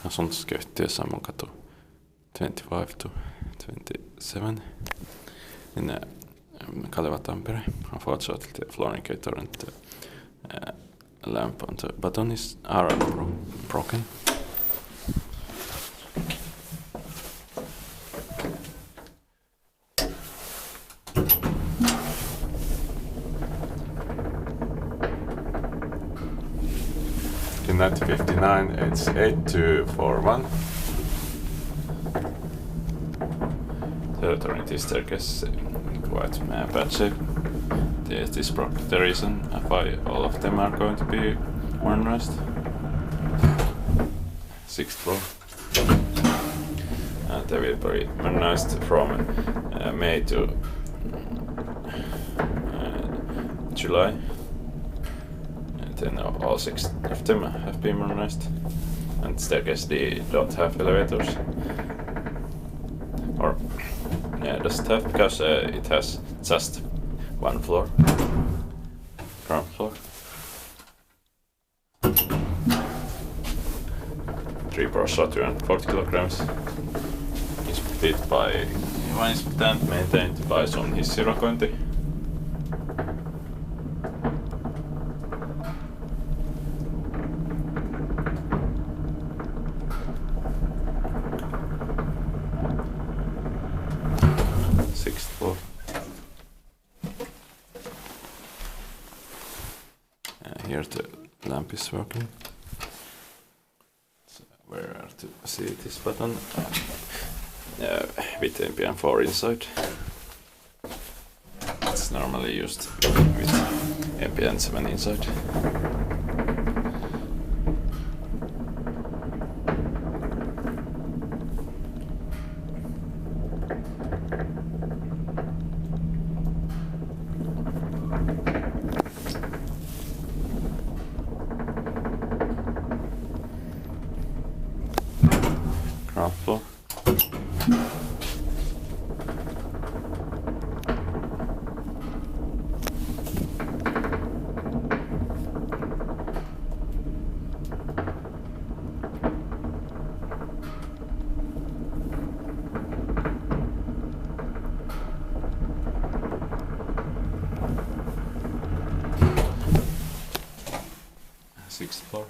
asuntoskeittiö Sammonkatu 25 to 27 in Kaleva, Tampere. Unfortunately, the floor indicator and the lamp on the button are broken. In 1959, it's 8241. The turning staircase quite bad shape. This probably the reason why all of them are going to be modernized. 6th floor. And they will be modernized from May to July. And then all 6 of them have been modernized. And staircase they don't have elevators. Or doesn't have because it has just 1 floor, ground floor. 3 Porsche 240 kilograms. It's built by and maintained by Suomen Hissiurakointi. Floor. Here the lamp is working. So where to see this button? With MPN4 inside. It's normally used with MPN7 inside. Ground floor. Sixth floor.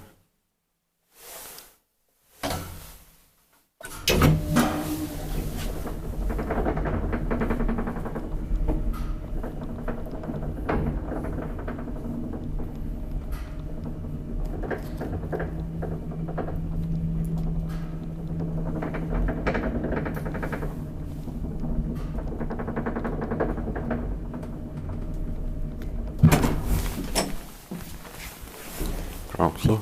Ground floor.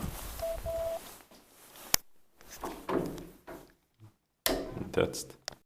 That's